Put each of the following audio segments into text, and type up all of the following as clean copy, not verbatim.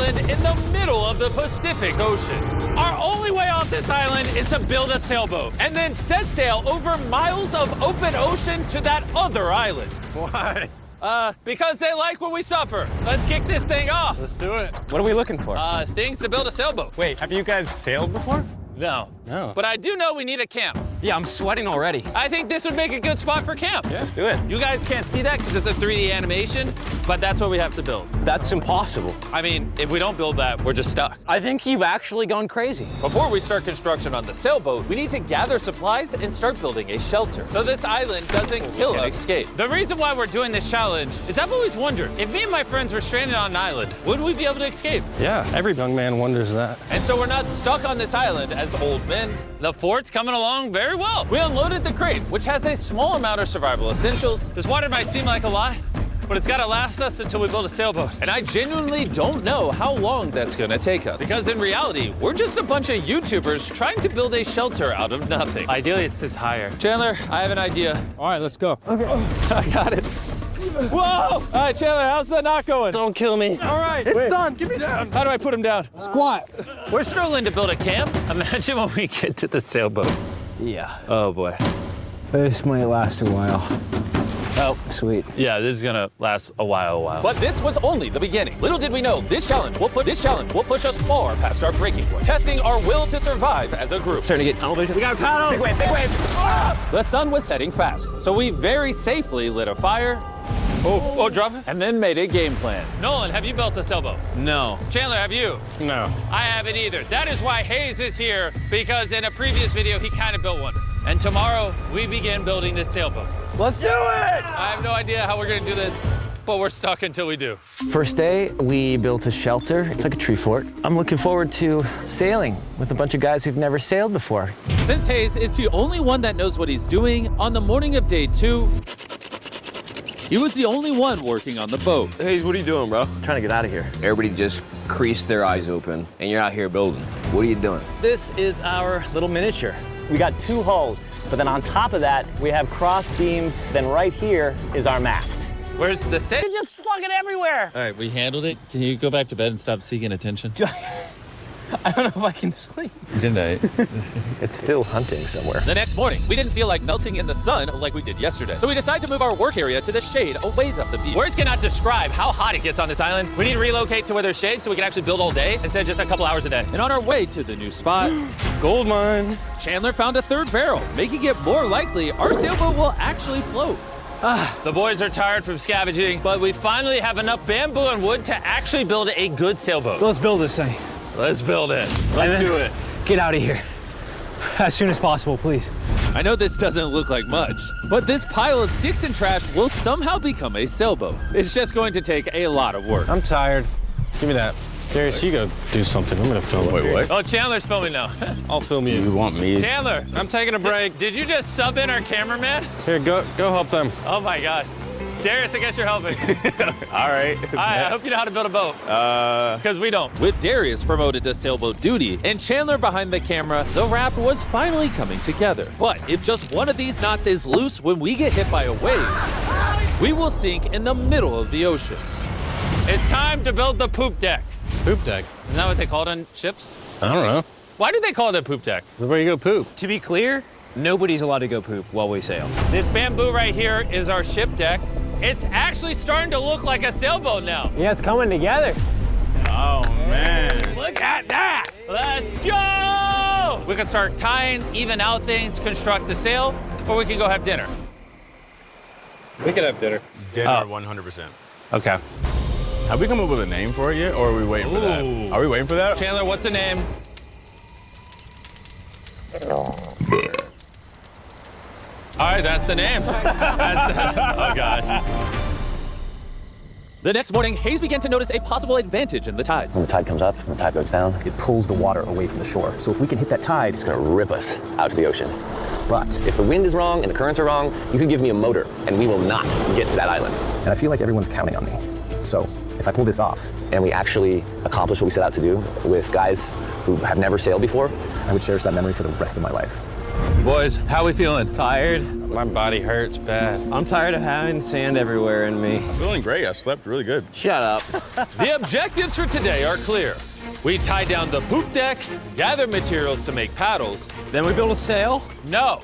island in the middle of the Pacific Ocean. Our only way off this island is to build a sailboat and then set sail over miles of open ocean to that other island. Why? Because they like what we suffer. Let's kick this thing off. Let's do it. What are we looking for? Things to build a sailboat. Wait, have you guys sailed before? No. No. But I do know we need a camp. Yeah, I'm sweating already. I think this would make a good spot for camp. Yeah, let's do it. You guys can't see that because it's a 3D animation, but that's what we have to build. That's impossible. I mean, if we don't build that, we're just stuck. I think you've actually gone crazy. Before we start construction on the sailboat, we need to gather supplies and start building a shelter so this island doesn't kill us. Escape. The reason why we're doing this challenge is I've always wondered, if me and my friends were stranded on an island, would we be able to escape? Yeah, every young man wonders that. And so we're not stuck on this island as old men. The fort's coming along very well. We unloaded the crate, which has a small amount of survival essentials. This water might seem like a lot, but it's gotta last us until we build a sailboat. And I genuinely don't know how long that's gonna take us. Because in reality, we're just a bunch of YouTubers trying to build a shelter out of nothing. Ideally, it sits higher. Chandler, I have an idea. All right, let's go. Okay. I got it. Whoa! All right, Chandler, how's the knot going? Don't kill me. All right, it's done. Get me down. How do I put him down? Squat. We're struggling to build a camp. Imagine when we get to the sailboat. Yeah. Oh, boy. This might last a while. Oh, sweet. Yeah, this is gonna last a while. But this was only the beginning. Little did we know, this challenge will push us far past our breaking point, testing our will to survive as a group. Starting to get tunnel vision. We got a paddle. Big wave, big wave. Ah! The sun was setting fast, so we very safely lit a fire. Oh, drop it. And then made a game plan. Nolan, have you built a sailboat? No. Chandler, have you? No. I haven't either. That is why Hayes is here, because in a previous video, he kind of built one. And tomorrow, we begin building this sailboat. Let's do it! I have no idea how we're gonna do this, but we're stuck until we do. First day, we built a shelter. It's like a tree fort. I'm looking forward to sailing with a bunch of guys who've never sailed before. Since Hayes is the only one that knows what he's doing, on the morning of day 2, he was the only one working on the boat. Hayes, what are you doing, bro? I'm trying to get out of here. Everybody just creased their eyes open, and you're out here building. What are you doing? This is our little miniature. We got 2 hulls, but then on top of that, we have cross beams. Then right here is our mast. Where's the set? You're just fucking everywhere. All right, we handled it. Can you go back to bed and stop seeking attention? I don't know if I can sleep. Good night. It's still hunting somewhere. The next morning, we didn't feel like melting in the sun like we did yesterday. So we decided to move our work area to the shade a ways up the beach. Words cannot describe how hot it gets on this island. We need to relocate to where there's shade so we can actually build all day instead of just a couple hours a day. And on our way to the new spot, Gold mine. Chandler found a 3rd barrel, making it more likely our sailboat will actually float. The boys are tired from scavenging, but we finally have enough bamboo and wood to actually build a good sailboat. Let's build this thing. Let's build it. Let's do it. Get out of here. As soon as possible, please. I know this doesn't look like much, but this pile of sticks and trash will somehow become a sailboat. It's just going to take a lot of work. I'm tired. Give me that. Darius, you go do something. I'm gonna film it. Wait, what? Oh, Chandler's filming now. I'll film you. You want me? Chandler, I'm taking a break. did you just sub in our cameraman? Here, go help them. Oh my God. Darius, I guess you're helping. All right. I hope you know how to build a boat. Because we don't. With Darius promoted to sailboat duty and Chandler behind the camera, the raft was finally coming together. But if just one of these knots is loose when we get hit by a wave, we will sink in the middle of the ocean. It's time to build the poop deck. Poop deck. Isn't that what they call it on ships? I don't know. Why do they call it a poop deck? This is where you go poop. To be clear, nobody's allowed to go poop while we sail. This bamboo right here is our ship deck. It's actually starting to look like a sailboat now. Yeah, it's coming together. Oh, man. Look at that! Let's go! We can start tying, even out things, construct the sail, or we can go have dinner. We could have dinner. Dinner, 100%. Okay. Have we come up with a name for it yet, or are we waiting for that? Ooh. Are we waiting for that? Chandler, what's the name? All right, that's the name. Oh, gosh. The next morning, Hayes began to notice a possible advantage in the tides. When the tide comes up and the tide goes down, it pulls the water away from the shore. So if we can hit that tide, it's gonna rip us out to the ocean. But if the wind is wrong and the currents are wrong, you can give me a motor and we will not get to that island. And I feel like everyone's counting on me. So if I pull this off, and we actually accomplish what we set out to do with guys who have never sailed before, I would cherish that memory for the rest of my life. Boys, how we feeling? Tired. My body hurts bad. I'm tired of having sand everywhere in me. Feeling great. I slept really good. Shut up. The objectives for today are clear. We tie down the poop deck, gather materials to make paddles. Then we build a sail. No.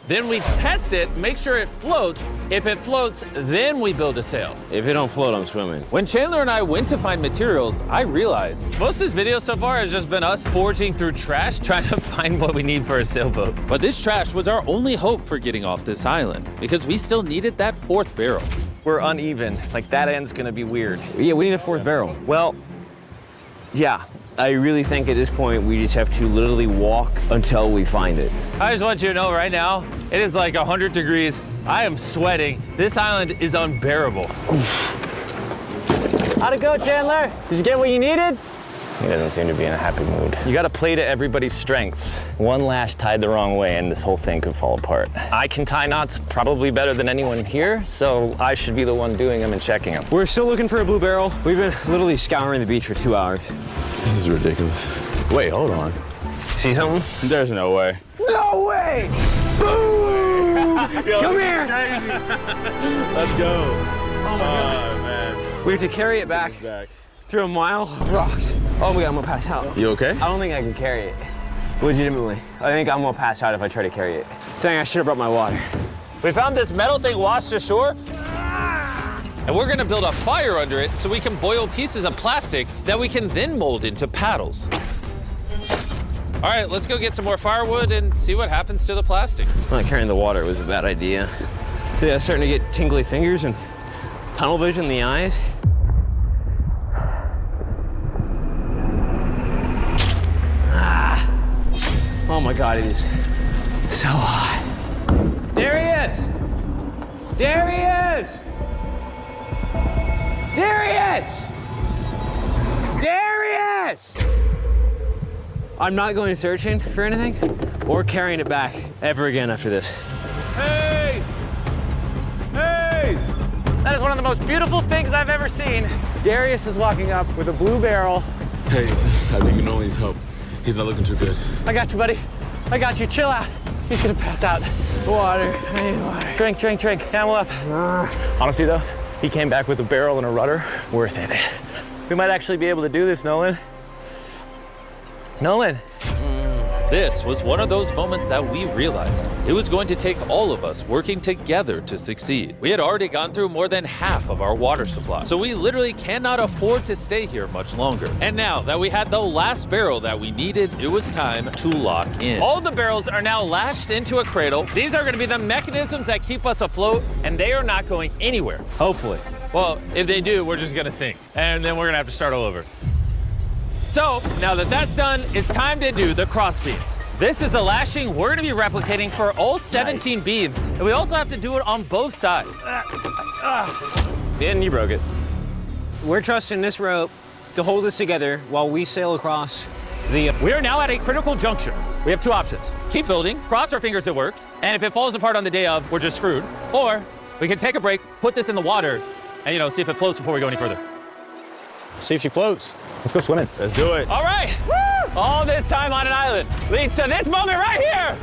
Then we test it, make sure it floats. If it floats, then we build a sail. If it don't float, I'm swimming. When Chandler and I went to find materials, I realized most of this video so far has just been us foraging through trash, trying to find what we need for a sailboat. But this trash was our only hope for getting off this island, because we still needed that fourth barrel. We're uneven. Like, that end's gonna be weird. Yeah, we need a fourth barrel. Well, Yeah, I really think at this point we just have to literally walk until we find it. I just want you to know right now, it is like 100 degrees. I am sweating. This island is unbearable. how'd it go, Chandler? Did you get what you needed? He doesn't seem to be in a happy mood. You gotta play to everybody's strengths. One lash tied the wrong way and this whole thing could fall apart. I can tie knots probably better than anyone here, so I should be the one doing them and checking them. We're still looking for a blue barrel. We've been literally scouring the beach for 2 hours. This is ridiculous. Wait, hold on. See something? There's no way. No way! Boom! Come here! Let's go. Oh, man. We have to carry it back through a mile of rocks. Oh my God, I'm gonna pass out. You okay? I don't think I can carry it. Legitimately. I think I'm gonna pass out if I try to carry it. Dang, I should have brought my water. We found this metal thing washed ashore, and we're gonna build a fire under it so we can boil pieces of plastic that we can then mold into paddles. All right, let's go get some more firewood and see what happens to the plastic. Not carrying the water was a bad idea. Yeah, starting to get tingly fingers and tunnel vision in the eyes. Oh my God, it is so hot. There he is! There he is! There he is! There he is! I'm not going searching for anything or carrying it back ever again after this. Hayes! Hayes! That is one of the most beautiful things I've ever seen. Darius is walking up with a blue barrel. Hey, I think Manoli needs help. He's not looking too good. I got you, buddy. I got you. Chill out. He's gonna pass out. Water. I need water. Drink, drink, drink. Camel up. Honestly, though, he came back with a barrel and a rudder. Worth it. We might actually be able to do this, Nolan. Nolan. This was one of those moments that we realized it was going to take all of us working together to succeed. We had already gone through more than half of our water supply, so we literally cannot afford to stay here much longer. And now that we had the last barrel that we needed, it was time to lock in. All the barrels are now lashed into a cradle. These are going to be the mechanisms that keep us afloat, and they are not going anywhere. Hopefully. Well, if they do, we're just going to sink, and then we're going to have to start all over. So, now that that's done, it's time to do the cross beams. This is the lashing we're gonna be replicating for all 17 beams, and we also have to do it on both sides. And you broke it. We're trusting this rope to hold us together while we sail across the... We are now at a critical juncture. We have two options. Keep building, cross our fingers it works, and if it falls apart on the day of, we're just screwed. Or we can take a break, put this in the water, and see if it floats before we go any further. See if she floats. Let's go swimming. Let's do it. All right, all this time on an island leads to this moment right here.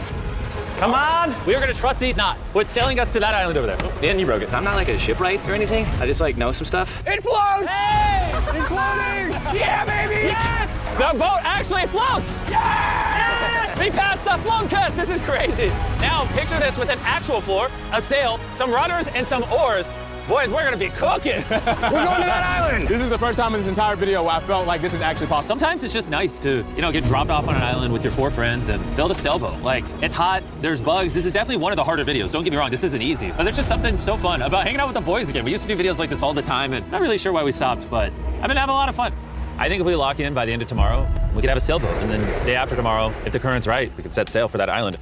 Come on. We are gonna trust these knots, which is sailing us to that island over there. And you broke it. I'm not like a shipwright or anything. I just know some stuff. It floats! Hey! It's floating! Yeah, baby! Yes! The boat actually floats! Yes! We passed the float test! This is crazy! Now, picture this with an actual floor, a sail, some rudders, and some oars. Boys, we're gonna be cooking! We're going to that island! This is the first time in this entire video where I felt like this is actually possible. Sometimes it's just nice to, get dropped off on an island with your 4 friends and build a sailboat. Like, it's hot, there's bugs. This is definitely one of the harder videos. Don't get me wrong, this isn't easy. But there's just something so fun about hanging out with the boys again. We used to do videos like this all the time, and not really sure why we stopped, but I've been having a lot of fun. I think if we lock in by the end of tomorrow, we could have a sailboat, and then the day after tomorrow, if the current's right, we could set sail for that island.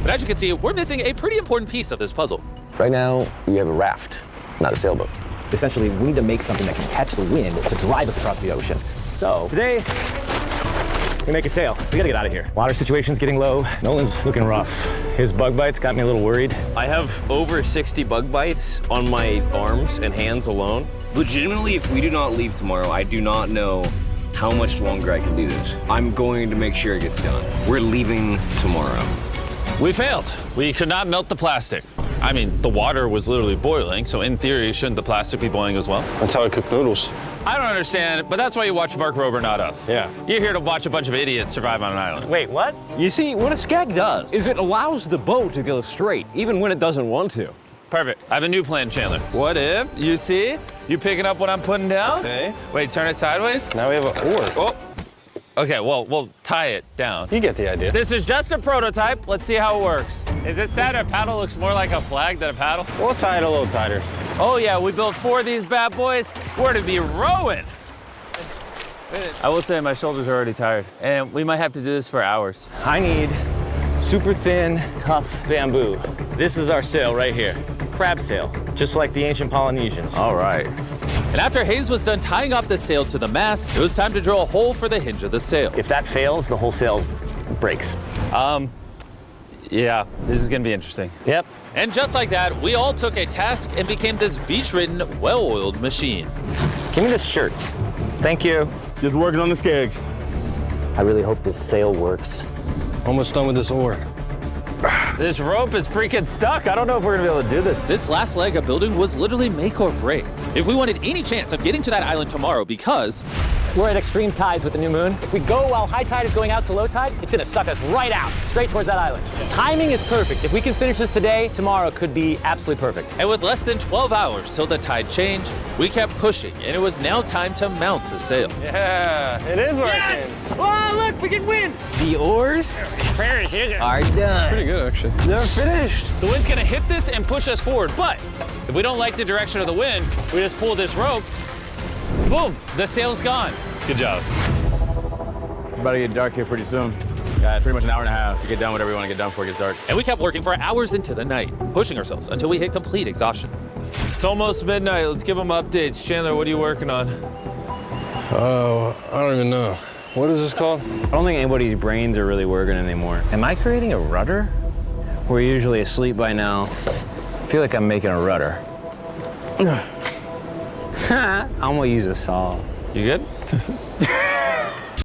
But as you can see, we're missing a pretty important piece of this puzzle. Right now, we have a raft, not a sailboat. Essentially, we need to make something that can catch the wind to drive us across the ocean. So Today, we make a sail. We gotta get out of here. Water situation's getting low. Nolan's looking rough. His bug bites got me a little worried. I have over 60 bug bites on my arms and hands alone. Legitimately, if we do not leave tomorrow, I do not know how much longer I can do this. I'm going to make sure it gets done. We're leaving tomorrow. We failed. We could not melt the plastic. I mean, the water was literally boiling, so in theory, shouldn't the plastic be boiling as well? That's how I cook noodles. I don't understand, but that's why you watch Mark Rober, not us. Yeah. You're here to watch a bunch of idiots survive on an island. Wait, what? You see, what a skeg does is it allows the boat to go straight, even when it doesn't want to. Perfect. I have a new plan, Chandler. What if, you see, you picking up what I'm putting down? Okay. Wait, turn it sideways? Now we have an oar. Oh. Okay, well, we'll tie it down. You get the idea. This is just a prototype. Let's see how it works. Is it sad our paddle looks more like a flag than a paddle? We'll tie it a little tighter. Oh yeah, we built 4 of these bad boys. We're to be rowing. I will say my shoulders are already tired, and we might have to do this for hours. I need super thin, tough bamboo. This is our sail right here. Crab sail, just like the ancient Polynesians. All right. And after Hayes was done tying off the sail to the mast, it was time to drill a hole for the hinge of the sail. If that fails, the whole sail breaks. Yeah, this is gonna be interesting. Yep. And just like that, we all took a task and became this beach-ridden, well-oiled machine. Give me this shirt. Thank you. Just working on the skegs. I really hope this sail works. Almost done with this oar. This rope is freaking stuck. I don't know if we're gonna be able to do this. This last leg of building was literally make or break. If we wanted any chance of getting to that island tomorrow, because We're at extreme tides with the new moon. If we go while high tide is going out to low tide, it's gonna suck us right out, straight towards that island. Timing is perfect. If we can finish this today, tomorrow could be absolutely perfect. and with less than 12 hours till the tide changed, we kept pushing, and it was now time to mount the sail. Yeah, it is working. Oh, look, we can win. The oars are done. Pretty good, actually. They're finished. The wind's gonna hit this and push us forward, but if we don't like the direction of the wind, we just pull this rope, boom, the sail's gone. Good job. It's about to get dark here pretty soon. Yeah, it's pretty much an hour and a half to get done whatever we want to get done before it gets dark. And we kept working for hours into the night, pushing ourselves until we hit complete exhaustion. It's almost midnight. Let's give them updates. Chandler, what are you working on? Oh, I don't even know. What is this called? I don't think anybody's brains are really working anymore. Am I creating a rudder? We're usually asleep by now. I feel like I'm making a rudder. I'm gonna use a saw. You good?